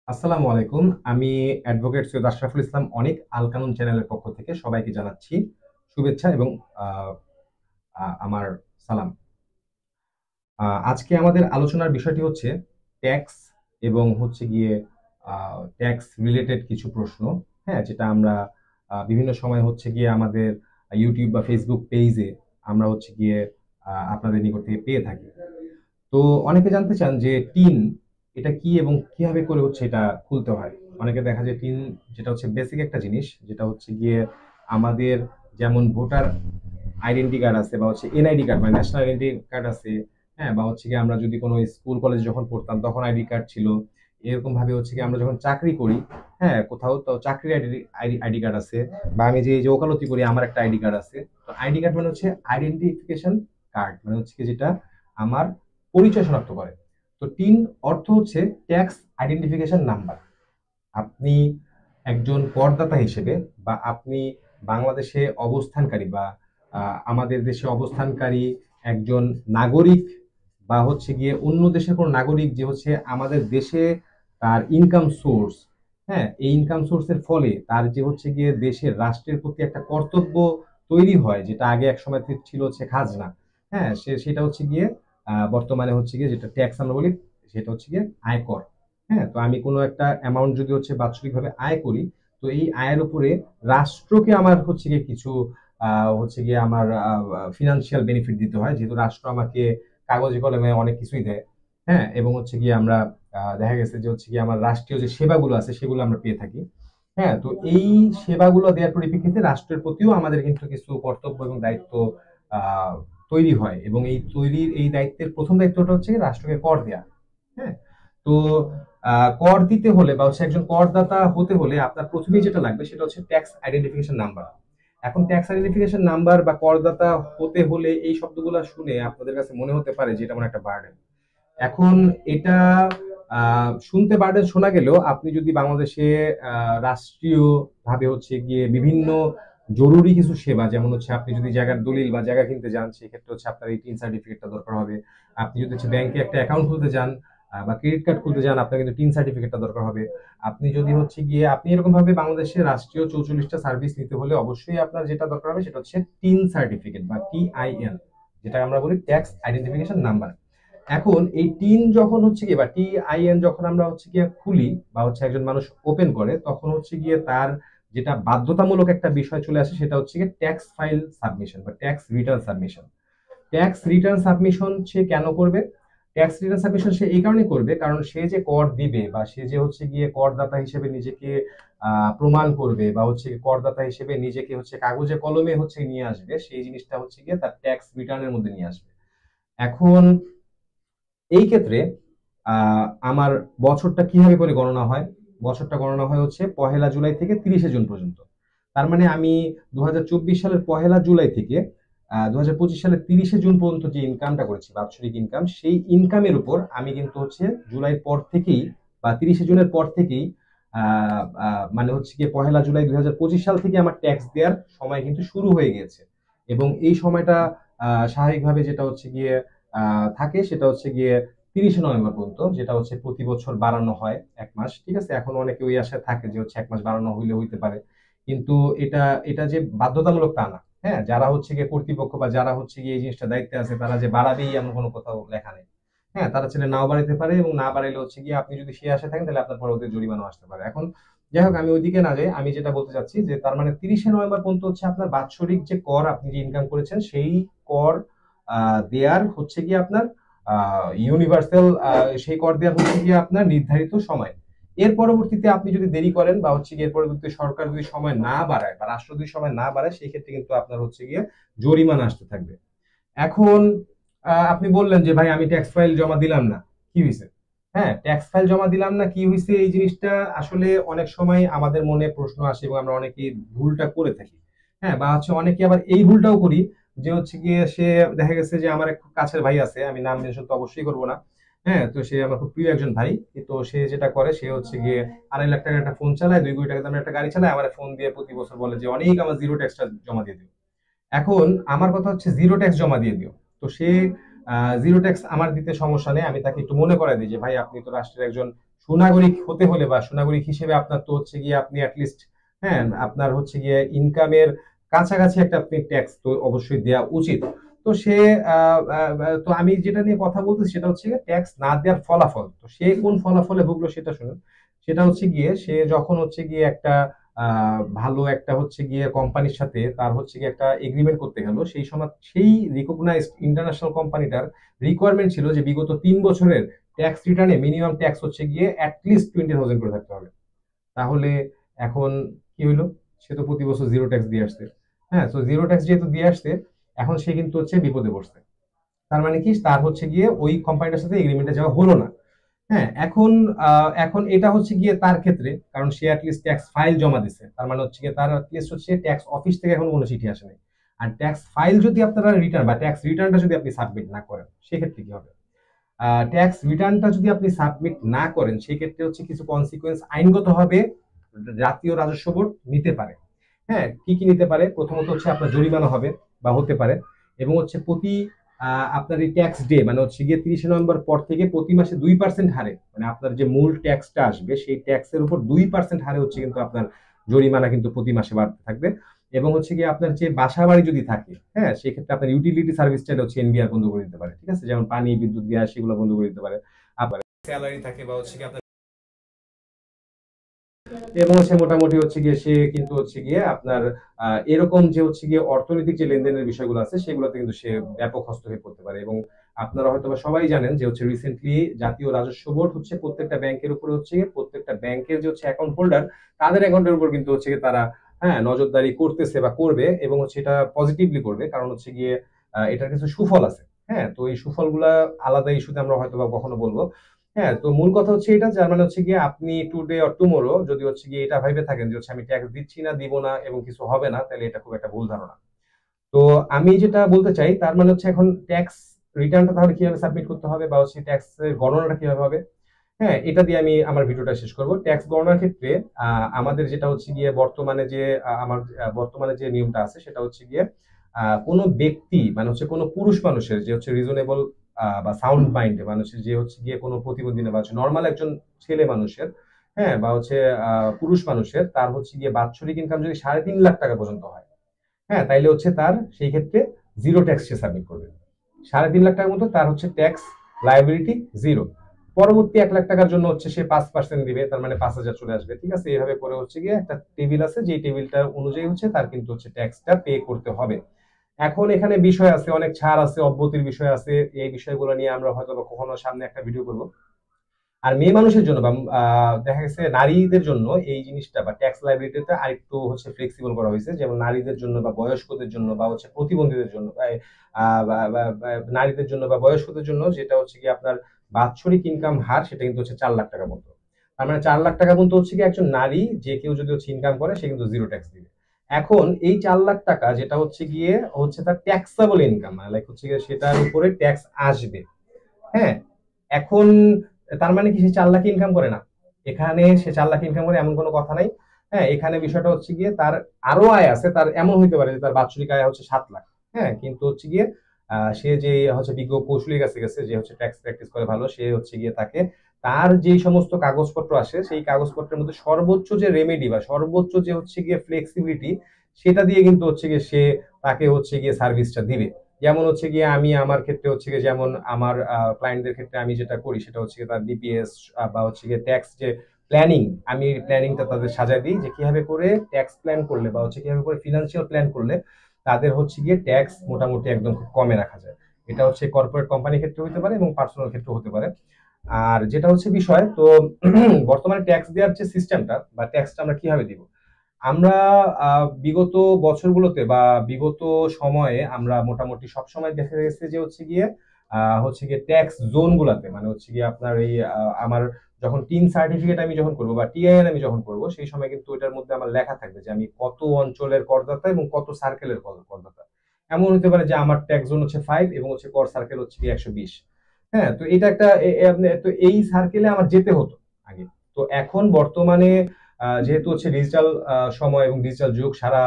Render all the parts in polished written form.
আসসালামু আলাইকুম। আমি অ্যাডভোকেট সৈয়দ আশরাফুল ইসলাম অনিক আল কানুন চ্যানেলের পক্ষ থেকে সবাইকে জানাচ্ছি শুভেচ্ছা এবং আহ, আমার সালাম। আজকে আমাদের আলোচনার বিষয়টি হচ্ছে ট্যাক্স এবং হচ্ছে গিয়ে ট্যাক্স রিলেটেড কিছু প্রশ্ন। হ্যাঁ, যেটা আমরা বিভিন্ন সময় হচ্ছে গিয়ে আমাদের ইউটিউব বা ফেসবুক পেজে আমরা হচ্ছে গিয়ে আপনাদের নিকট থেকে পেয়ে থাকি। তো অনেকে জানতে চান যে টিন এটা কি এবং কিভাবে করে হচ্ছে এটা খুলতে হয়। অনেকে দেখা যায় টিন যেটা হচ্ছে বেসিক একটা জিনিস, যেটা হচ্ছে গিয়ে আমাদের যেমন ভোটার আইডেন্টি কার্ড আছে বা হচ্ছে এনআইডি কার্ড মানে ন্যাশনাল আইডেন্টি কার্ড আছে। হ্যাঁ, বা হচ্ছে গিয়ে আমরা যদি কোনো স্কুল কলেজ যখন পড়তাম তখন আইডি কার্ড ছিল। এরকম ভাবে হচ্ছে কি আমরা যখন চাকরি করি, হ্যাঁ কোথাও তো চাকরির আইডি কার্ড আছে। বা আমি যে ওকালতি করি আমার একটা আইডি কার্ড আছে। তো আইডি কার্ড মানে হচ্ছে আইডেন্টিফিকেশন কার্ড, মানে হচ্ছে কি যেটা আমার পরিচয় শনাক্ত করে। তো টিন অর্থ হচ্ছে ট্যাক্স আইডেন্টিফিকেশন নাম্বার। আপনি একজন করদাতা হিসেবে বা আপনি বাংলাদেশে অবস্থানকারী বা আমাদের দেশে অবস্থানকারী একজন নাগরিক বা হচ্ছে গিয়ে অন্য দেশের কোনো নাগরিক যে হচ্ছে আমাদের দেশে তার ইনকাম সোর্স। হ্যাঁ, এই ইনকাম সোর্সের ফলে তার যে হচ্ছে গিয়ে দেশের রাষ্ট্রের প্রতি একটা কর্তব্য তৈরি হয়, যেটা আগে এক সময় ছিল হচ্ছে খাজনা। হ্যাঁ, সেটা হচ্ছে গিয়ে বর্তমানে হচ্ছে গিয়ে যেটা ট্যাক্স আমরা বলি সেটা হচ্ছে গিয়ে আয়কর। হ্যাঁ, তো আমি কোনো একটা অ্যামাউন্ট যদি হচ্ছে বাৎসরিকভাবে আয় করি, তো এই আয়ের উপরে রাষ্ট্রকে আমার হচ্ছে গিয়ে কিছু হচ্ছে গিয়ে আমার ফিনান্সিয়াল বেনিফিট দিতে হয়, যেহেতু রাষ্ট্র আমাকে কাগজে কলমে অনেক কিছুই দেয়। হ্যাঁ, এবং হচ্ছে গিয়ে আমরা দেখা গেছে যে হচ্ছে গিয়ে আমার রাষ্ট্রীয় যে সেবাগুলো আছে সেগুলো আমরা পেয়ে থাকি। হ্যাঁ, তো এই সেবাগুলো দেওয়ার পরিপ্রেক্ষিতে রাষ্ট্রের প্রতিও আমাদের কিন্তু কিছু কর্তব্য এবং দায়িত্ব আহ তৈরি হয়, এবং এই দায়িত্বের প্রথম দায়িত্বটা হচ্ছে গিয়ে রাষ্ট্রকে কর দেয়া। হ্যাঁ, তো কর দিতে হলে বা হচ্ছে একজন করদাতা হতে হলে আপনার প্রথমেই যেটা লাগবে সেটা হচ্ছে ট্যাক্স আইডেন্টিফিকেশন নাম্বার। এখন ট্যাক্স আইডেন্টিফিকেশন নাম্বার বা করদাতা হতে হলে এই শব্দগুলো শুনে আপনাদের কাছে মনে হতে পারে যে এটা মানে একটা বার্ডেন। এখন এটা শুনতে বার্ডেন শোনা গেলেও আপনি যদি বাংলাদেশে রাষ্ট্রীয় ভাবে হচ্ছে গিয়ে বিভিন্ন জরুরি কিছু সেবা, যেমন হচ্ছে আপনি যদি জায়গার দলিল বা জায়গা কিনতে যান সেক্ষেত্রে হচ্ছে আপনার এই টিন সার্টিফিকেটটা দরকার হবে। আপনি যদি হচ্ছে ব্যাংকে একটা অ্যাকাউন্ট খুলতে যান বা ক্রেডিট কার্ড খুলতে যান, আপনার কিন্তু টিন সার্টিফিকেটটা দরকার হবে। আপনি যদি হচ্ছে গিয়ে আপনি এরকম ভাবে বাংলাদেশে রাষ্ট্রীয় 44টা সার্ভিস নিতে হলে অবশ্যই আপনার যেটা দরকার হবে সেটা হচ্ছে টিন সার্টিফিকেট বা টিআইএন, যেটা আমরা বলি ট্যাক্স আইডেন্টিফিকেশন নাম্বার। এখন এই টিন যখন হচ্ছে গিয়ে বা টিআইএন যখন আমরা হচ্ছে গিয়ে খুলি বা হচ্ছে একজন মানুষ ওপেন করে, তখন হচ্ছে গিয়ে তার যেটা বাধ্যতামূলক একটা বিষয় চলে আসে সেটা হচ্ছে গিয়ে ট্যাক্স ফাইল সাবমিশন বা tax return submission. Tax return submission সে কেন করবে? ট্যাক্স রিটার্ন সাবমিশন সে এই কারণে করবে কারণ সে যে কর দিবে বা সে যে হচ্ছে গিয়ে করদাতা হিসেবে নিজেকে প্রমাণ করবে বা হচ্ছে করদাতা হিসেবে নিজেকে হচ্ছে কাগজে কলমে হচ্ছে নিয়ে আসবে, সেই জিনিসটা হচ্ছে গিয়ে তার ট্যাক্স রিটার্নের মধ্যে নিয়ে আসবে। এখন এই ক্ষেত্রে আমার বছরটা কিভাবে করে গণনা হয়? বছরটা গণনা হয় হচ্ছে 1 জুলাই থেকে 30 জুন পর্যন্ত। তার মানে আমি 2024 সালের 1 জুলাই থেকে 2025 সালের 30 জুন পর্যন্ত যে ইনকামটা করেছি বাৎসরিক ইনকাম, সেই ইনকামের উপর আমি কিন্তু হচ্ছে জুলাইয়ের পর থেকেই বা 30 জুনের পর থেকেই মানে হচ্ছে গিয়ে 1 জুলাই 2025 সাল থেকে আমার ট্যাক্স দেওয়ার সময় কিন্তু শুরু হয়ে গিয়েছে। এবং এই সময়টা স্বাভাবিকভাবে যেটা হচ্ছে গিয়ে থাকে সেটা হচ্ছে গিয়ে 30 নভেম্বর পর্যন্ত, যেটা হচ্ছে প্রতি বছর বাড়ানো হয় 1 মাস। ঠিক আছে, এখন অনেকে ওই আশায় থাকে যে হচ্ছে 1 মাস বাড়ানো হইলে হইতে পারে, কিন্তু এটা এটা যে বাধ্যতামূলক তা না। হ্যাঁ, যারা হচ্ছে গিয়ে কর্তৃপক্ষ বা যারা হচ্ছে গিয়ে এই জিনিসটা দায়িত্বে আছে তারা যে বাড়াবেই এমন কোনো কোথাও লেখা নেই। হ্যাঁ, তারা চাইলে নাও বাড়াইতে পারে, এবং না বাড়াইলে হচ্ছে গিয়ে আপনি যদি সে আশায় থাকেন তাহলে আপনার পরবর্তী জরিমানা আসতে পারে। এখন যাই হোক, আমি ওইদিকে না যাই, আমি যেটা বলতে চাচ্ছি যে তার মানে 30 নভেম্বর পর্যন্ত হচ্ছে আপনার বাৎসরিক যে কর আপনি যে ইনকাম করেছেন সেই কর দেয়ার হচ্ছে গিয়ে আপনার ইউনিভার্সাল সেই কর দেওয়ার হচ্ছে গিয়ে আপনার নির্ধারিত সময়। এর পরবর্তীতে আপনি যদি দেরি করেন বা হচ্ছে গিয়ে এর পরবর্তীতে সরকার যদি সময় না বাড়ায় বা রাষ্ট্র যদি সময় না বাড়ায়, সেই ক্ষেত্রে কিন্তু আপনার হচ্ছে গিয়ে জরিমানা আসতে থাকবে। এখন আপনি বললেন যে ভাই আমি ট্যাক্স ফাইল জমা দিলাম না, কি হয়েছে? হ্যাঁ, ট্যাক্স ফাইল জমা দিলাম না কি হয়েছে, এই জিনিসটা আসলে অনেক সময় আমাদের মনে প্রশ্ন আসে এবং আমরা অনেকেই ভুলটা করে থাকি। হ্যাঁ, বা হচ্ছে অনেকে আবার এই ভুলটাও করি যে হচ্ছে গিয়ে সে দেখা গেছে যে আমার এক খুব কাছের ভাই আছে, আমি নাম মেনশন তো অবশ্যই করবো না। হ্যাঁ, তো সে আমার খুব প্রিয় একজন ভাই। তো সে যেটা করে সে হচ্ছে গিয়ে 2.5 লাখ টাকার একটা ফোন চালায়, 2 কোটি টাকা দামের একটা গাড়ি চালায়, আমার ফোন দিয়ে প্রতি বছর বলে যে অনেক আমার জিরো ট্যাক্সটা জমা দিয়ে দিও। এখন আমার কথা হচ্ছে জিরো ট্যাক্স জমা দিয়ে দিও। তো সে জিরো ট্যাক্স আমার দিতে সমস্যা নেই, আমি তাকে একটু মনে করাই দিই যে ভাই আপনি তো রাষ্ট্রের একজন সুনাগরিক হতে হলে বা সুনাগরিক হিসেবে আপনার তো হচ্ছে গিয়ে আপনি অ্যাটলিস্ট, হ্যাঁ, আপনার হচ্ছে গিয়ে ইনকামের কাছাকাছি একটা আপনি ট্যাক্স তো অবশ্যই দেওয়া উচিত। তো সে তো আমি যেটা নিয়ে কথা বলতেছি সেটা হচ্ছে গিয়ে ট্যাক্স না দেওয়ার ফলাফল। তো সে কোন ফলাফলে ভুগলো সেটা শুনুন। সেটা হচ্ছে গিয়ে সে যখন হচ্ছে গিয়ে একটা ভালো একটা হচ্ছে গিয়ে কোম্পানির সাথে তার হচ্ছে গিয়ে একটা এগ্রিমেন্ট করতে গেল, সেই সময় সেই রিকগনাইজড ইন্টারন্যাশনাল কোম্পানিটার রিকোয়ারমেন্ট ছিল যে বিগত 3 বছরের ট্যাক্স রিটার্নে মিনিমাম ট্যাক্স হচ্ছে গিয়ে অ্যাটলিস্ট 20,000 করে থাকতে হবে। তাহলে এখন কি হইলো, সে তো প্রতি বছর জিরো ট্যাক্স দিয়ে আসছে। হ্যাঁ, তো জিরো ট্যাক্স যেহেতু দিয়ে আসছে, এখন সে কিন্তু হচ্ছে বিপদে পড়ছে। তার মানে কি, তার হচ্ছে গিয়ে ওই কোম্পানিটার সাথে এগ্রিমেন্টে যাওয়া হলো না। হ্যাঁ, এখন এটা হচ্ছে গিয়ে তার ক্ষেত্রে, কারণ সে অ্যাটলিস্ট ট্যাক্স ফাইল জমা দিছে, তার মানে হচ্ছে গিয়ে তার অ্যাটলিস্ট হচ্ছে ট্যাক্স অফিস থেকে এখন কোনো চিঠি আসে নাই। আর ট্যাক্স ফাইল যদি আপনারা রিটার্ন বা ট্যাক্স রিটার্নটা যদি আপনি সাবমিট না করেন, সেক্ষেত্রে কি হবে? ট্যাক্স রিটার্নটা যদি আপনি সাবমিট না করেন, সেই ক্ষেত্রে হচ্ছে কিছু কনসিকুয়েন্স আইনগতভাবে জাতীয় রাজস্ব বোর্ড নিতে পারে। হ্যাঁ, কি কি নিতে পারে? প্রথমত হচ্ছে আপনার জরিমানা হবে বা হতে পারে, এবং হচ্ছে প্রতি আপনার এই ট্যাক্স ডে মানে হচ্ছে গিয়ে 30শে নভেম্বর পর থেকে প্রতি মাসে 2% হারে, মানে আপনার যে মূল ট্যাক্সটা আসবে সেই ট্যাক্সের উপর 2% হারে হচ্ছে কিন্তু আপনার জরিমানা কিন্তু প্রতি মাসে বাড়তে থাকবে। এবং হচ্ছে গিয়ে আপনার যে বাসা বাড়ি যদি থাকে, হ্যাঁ, সেক্ষেত্রে আপনার ইউটিলিটি সার্ভিসটা হচ্ছে এনবিআর বন্ধ করে দিতে পারে। ঠিক আছে, যেমন পানি, বিদ্যুৎ, গ্যাস, সেগুলো বন্ধ করে দিতে পারে। আবার স্যালারি থাকে বা হচ্ছে গিয়ে আপনার, এবং হচ্ছে মোটামুটি হচ্ছে গিয়ে সে কিন্তু হচ্ছে গিয়ে আপনার এরকম যে হচ্ছে গিয়ে অর্থনৈতিক যে লেনদেনের বিষয়গুলো আছে সেগুলোতে কিন্তু সে ব্যাপক হস্তক্ষেপ করতে পারে। এবং আপনারা হয়তো বা সবাই জানেন যে হচ্ছে রিসেন্টলি জাতীয় রাজস্ব বোর্ড হচ্ছে প্রত্যেকটা ব্যাংকের উপরে হচ্ছে গিয়ে প্রত্যেকটা ব্যাংকের যে হচ্ছে অ্যাকাউন্ট হোল্ডার, তাদের অ্যাকাউন্টের উপর কিন্তু হচ্ছে গিয়ে তারা, হ্যাঁ, নজরদারি করতেছে বা করবে, এবং হচ্ছে এটা পজিটিভলি করবে, কারণ হচ্ছে গিয়ে এটার কিছু সুফল আছে। হ্যাঁ, তো এই সুফলগুলা আলাদা ইস্যুতে আমরা হয়তো বা কখনো বলবো। হ্যাঁ, তো মূল কথা হচ্ছে এটা, যার মানে হচ্ছে গিয়ে আপনি টুডে অর টুমোরো যদি হচ্ছে গিয়ে এটা ভাইবে থাকেন যে হচ্ছে আমি ট্যাক্স দিচ্ছি না, দিব না এবং কিছু হবে না, তাহলে এটা খুব একটা ভুল ধারণা। তো আমি যেটা বলতে চাই তার মানে হচ্ছে এখন ট্যাক্স রিটার্নটা তাহলে কিভাবে সাবমিট করতে হবে বা হচ্ছে ট্যাক্স এর গণনাটা কিভাবে হবে, হ্যাঁ, এটা দিয়ে আমি আমার ভিডিওটা শেষ করব। ট্যাক্স গণনার ক্ষেত্রে আমাদের যেটা হচ্ছে গিয়ে বর্তমানে যে আমার বর্তমানে যে নিয়মটা আছে সেটা হচ্ছে গিয়ে কোনো ব্যক্তি মানে হচ্ছে কোনো পুরুষ মানুষের যে হচ্ছে রিজনেবল বা সাউন্ড মাইন্ড মানুষের যে হচ্ছে গিয়ে কোনো প্রতিবন্ধী না বা হচ্ছে নর্মাল একজন ছেলে মানুষের, হ্যাঁ, বা হচ্ছে পুরুষ মানুষের, তার হচ্ছে গিয়ে বাৎসরিক ইনকাম যদি 3.5 লাখ টাকা পর্যন্ত হয়, হ্যাঁ, তাইলে হচ্ছে তার সেই ক্ষেত্রে জিরো ট্যাক্স সে সাবমিট করবে। 3.5 লাখ টাকার মতো তার হচ্ছে ট্যাক্স লায়াবিলিটি জিরো। পরবর্তী 1 লাখ টাকার জন্য হচ্ছে সে 5% দিবে, তার মানে 5,000 চলে আসবে। ঠিক আছে, এইভাবে করে হচ্ছে গিয়ে একটা টেবিল আছে, যে টেবিলটা অনুযায়ী হচ্ছে তার কিন্তু হচ্ছে ট্যাক্সটা পে করতে হবে। এখন এখানে বিষয় আছে, অনেক ছাড় আছে, অব্যাহতির বিষয় আছে, এই বিষয়গুলো নিয়ে আমরা হয়তো বা কখনো সামনে একটা ভিডিও করবো। আর মেয়ে মানুষের জন্য বা দেখা গেছে নারীদের জন্য এই জিনিসটা বা ট্যাক্স লাইবিলিটিটা আরেকটু হচ্ছে ফ্লেক্সিবল করা হয়েছে, যেমন নারীদের জন্য বা বয়স্কদের জন্য বা হচ্ছে প্রতিবন্ধীদের জন্য নারীদের জন্য বা বয়স্কদের জন্য যেটা হচ্ছে কি আপনার বাৎসরিক ইনকাম হার সেটা কিন্তু হচ্ছে 4 লাখ টাকা মতো। তার মানে 4 লাখ টাকা পর্যন্ত হচ্ছে কি একজন নারী যে কেউ যদি হচ্ছে ইনকাম করে সে কিন্তু জিরো ট্যাক্স দিবে। এখন এই 4 লাখ টাকা যেটা হচ্ছে গিয়ে হচ্ছে তার ট্যাক্সেবল ইনকাম, লাইক হচ্ছে গিয়ে সেটার উপরে ট্যাক্স আসবে। হ্যাঁ, এখন তার মানে কি সে 4 লাখ ইনকাম করে না? এখানে সে 4 লাখ ইনকাম করে এমন কোনো কথা নাই। হ্যাঁ, এখানে বিষয়টা হচ্ছে গিয়ে তার আরো আয় আছে, তার এমন হইতে পারে যে তার বাৎসরিক আয় হচ্ছে 7 লাখ। হ্যাঁ, কিন্তু হচ্ছে গিয়ে সে যে হচ্ছে বিজ্ঞ কৌশলীর কাছে গেছে যে হচ্ছে ট্যাক্স প্র্যাকটিস করে ভালো, সে হচ্ছে গিয়ে তাকে তার যেই সমস্ত কাগজপত্র আসে সেই কাগজপত্রের মধ্যে সর্বোচ্চ যে রেমেডি বা সর্বোচ্চ যে হচ্ছে গিয়ে ফ্লেক্সিবিলিটি, সেটা দিয়ে কিন্তু হচ্ছে গিয়ে সে তাকে হচ্ছে গিয়ে সার্ভিসটা দিবে। যেমন হচ্ছে গিয়ে আমি আমার ক্ষেত্রে হচ্ছে গিয়ে যেমন আমার ক্লায়েন্টদের ক্ষেত্রে আমি যেটা করি সেটা হচ্ছে গিয়ে তার ডিপিএস বা হচ্ছে গিয়ে ট্যাক্স যে প্ল্যানিং, আমি প্ল্যানিংটা তাদের সাজায় দিই যে কিভাবে করে ট্যাক্স প্ল্যান করলে বা হচ্ছে কিভাবে করে ফিনান্সিয়াল প্ল্যান করলে তাদের হচ্ছে গিয়ে ট্যাক্স মোটামুটি একদম খুব কমে রাখা যায়। এটা হচ্ছে কর্পোরেট কোম্পানির ক্ষেত্রে হতে পারে এবং পার্সোনাল ক্ষেত্রে হতে পারে। আর যেটা হচ্ছে বিষয় তো বর্তমানে ট্যাক্স দেওয়ার যে সিস্টেমটা বা ট্যাক্সটা আমরা কিভাবে দিব, আমরা বিগত বছরগুলোতে বা বিগত সময়ে আমরা মোটামুটি সবসময় দেখা গেছে যে হচ্ছে গিয়ে ট্যাক্স জোন গুলাতে মানে হচ্ছে গিয়ে আপনার এই আমার যখন টিন সার্টিফিকেট আমি যখন করবো বা টিআইএন আমি যখন করবো সেই সময় কিন্তু এটার মধ্যে আমার লেখা থাকবে যে আমি কত অঞ্চলের করদাতা এবং কত সার্কেলের করদাতা। এমন হতে পারে যে আমার ট্যাক্স জোন হচ্ছে 5 এবং হচ্ছে কর সার্কেল হচ্ছে কি 120। হ্যাঁ, তো এটা একটা তো এই সার্কেলে আমার যেতে হতো আগে। তো এখন বর্তমানে যেহেতু হচ্ছে ডিজিটাল সময় এবং ডিজিটাল যুগ, সারা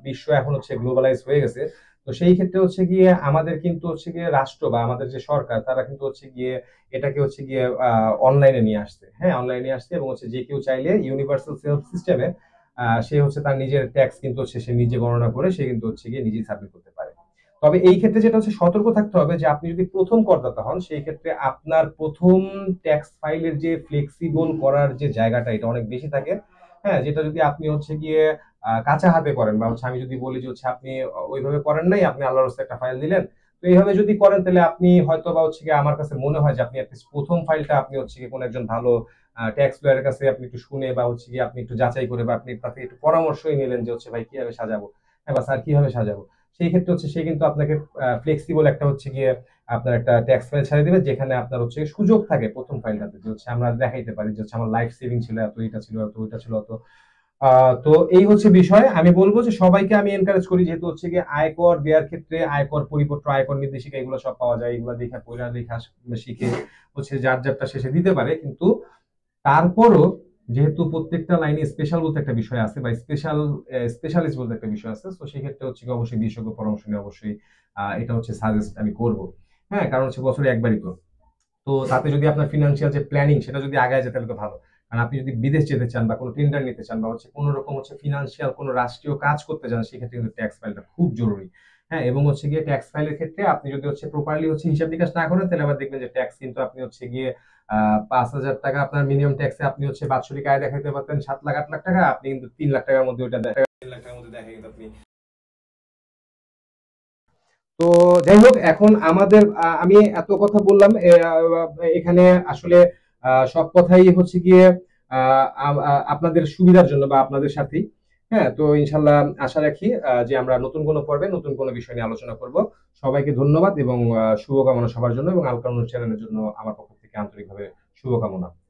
বিশ্ব এখন হচ্ছে গ্লোবালাইজ হয়ে গেছে। তো তো সেই ক্ষেত্রে হচ্ছে গিয়ে আমাদের কিন্তু হচ্ছে গিয়ে রাষ্ট্র বা আমাদের যে সরকার তারা কিন্তু হচ্ছে গিয়ে এটাকে হচ্ছে গিয়ে অনলাইনে নিয়ে আসছে, হ্যাঁ অনলাইনে নিয়ে আসছে, এবং হচ্ছে যে কেউ চাইলে ইউনিভার্সাল সেলফ সিস্টেমে সে হচ্ছে তার নিজের ট্যাক্স কিন্তু হচ্ছে সে নিজে গণনা করে সে কিন্তু হচ্ছে গিয়ে নিজেই সাবমিট করতে পারে। তবে এই ক্ষেত্রে যেটা হচ্ছে সতর্ক থাকতে হবে যে আপনি যদি প্রথম করদাতা হন সেই ক্ষেত্রে আপনার প্রথম ট্যাক্স ফাইলের যে ফ্লেক্সিবল করার যে জায়গাটা এটা অনেক বেশি থাকে। হ্যাঁ, যেটা যদি আপনি হচ্ছে গিয়ে কাঁচা হাতে করেন বা হচ্ছে আমি যদি বলি যে হচ্ছে আপনি ওইভাবে করেন নাই, আপনি আল্লাহর রাস্তায় একটা ফাইল দিলেন, তো এইভাবে যদি করেন তাহলে আপনি হয়তো বা হচ্ছে গিয়ে আমার কাছে মনে হয় যে আপনি প্রথম ফাইলটা আপনি হচ্ছে গিয়ে কোনো একজন ভালো ট্যাক্স লয়ারের কাছে আপনি একটু শুনে বা হচ্ছে গিয়ে আপনি একটু যাচাই করে বা আপনি তাকে একটু পরামর্শই নিলেন যে হচ্ছে ভাই কিভাবে সাজাবো, হ্যাঁ বা স্যার কিভাবে সাজাবো। সেই ক্ষেত্রে হচ্ছে সে কিন্তু আপনাকে ফ্লেক্সিবল একটা হচ্ছে গিয়ে আপনার একটা ট্যাক্স ফাইল ছাড়িয়ে দিবে যেখানে আপনার হচ্ছে সুযোগ থাকে প্রথম ফাইলটাতে যে হচ্ছে আমরা দেখাইতে পারি যে হচ্ছে আমার লাইফ সেভিং ছিল এত, এটা ছিল এত, ওইটা ছিল এত। তো এই হচ্ছে বিষয়, আমি বলবো যে সবাইকে আমি এনকারেজ করি যেহেতু হচ্ছে গিয়ে আয়কর দেওয়ার ক্ষেত্রে আয়কর পরিপত্র, আয়কর নির্দেশিকা এগুলো সব পাওয়া যায়, এগুলো দেখে পড়া লেখা শিখে হচ্ছে যার যারটা শেষে দিতে পারে, কিন্তু তারপরও যেহেতু প্রত্যেকটা লাইনে স্পেশাল বলতে একটা বিষয় আছে বা স্পেশালিস্ট বলতে একটা বিষয় আছে, তো সেই ক্ষেত্রে হচ্ছে অবশ্যই বিশেষজ্ঞ পরামর্শ নিয়ে অবশ্যই এটা হচ্ছে সাজেস্ট আমি করব। হ্যাঁ, কারণ হচ্ছে বছরে একবারই তো। তো তাতে যদি আপনার ফিনান্সিয়াল যে প্ল্যানিং সেটা যদি আগায় যায় তাহলে তো ভালো। কারণ আপনি যদি বিদেশ যেতে চান বা কোনো টেন্ডার নিতে চান বা হচ্ছে কোনো রকম হচ্ছে ফিনান্সিয়াল কোনো রাষ্ট্রীয় কাজ করতে চান সেক্ষেত্রে কিন্তু ট্যাক্স ফাইলটা খুব জরুরি। হ্যাঁ, এবং হচ্ছে গিয়ে ট্যাক্স ফাইলের ক্ষেত্রে আপনি যদি হচ্ছে প্রপারলি হচ্ছে হিসাব নিকাশ না করেন তাহলে আবার দেখবেন যে ট্যাক্স কিন্তু আপনি হচ্ছে গিয়ে 5,000 টাকা আপনার মিনিমাম ট্যাক্সে আপনি হচ্ছে বাৎসরিক আয় দেখাতে পারতেন 7 লাখ 8 লাখ টাকা, আপনি কিন্তু 3 লাখ টাকার মধ্যে ওইটা 3 লাখ টাকার মধ্যে দেখা কিন্তু আপনি। তো যাই হোক, এখন আমাদের আমি এত কথা বললাম এখানে আসলে সব কথাই হচ্ছে গিয়ে আপনাদের সুবিধার জন্য বা আপনাদের সাথেই। হ্যাঁ, তো ইনশাল্লাহ আশা রাখি যে আমরা নতুন কোনো পর্বে নতুন কোনো বিষয় নিয়ে আলোচনা করব। সবাইকে ধন্যবাদ এবং শুভকামনা সবার জন্য এবং আল কানুন চ্যানেলের জন্য আমার পক্ষ থেকে আন্তরিকভাবে শুভকামনা।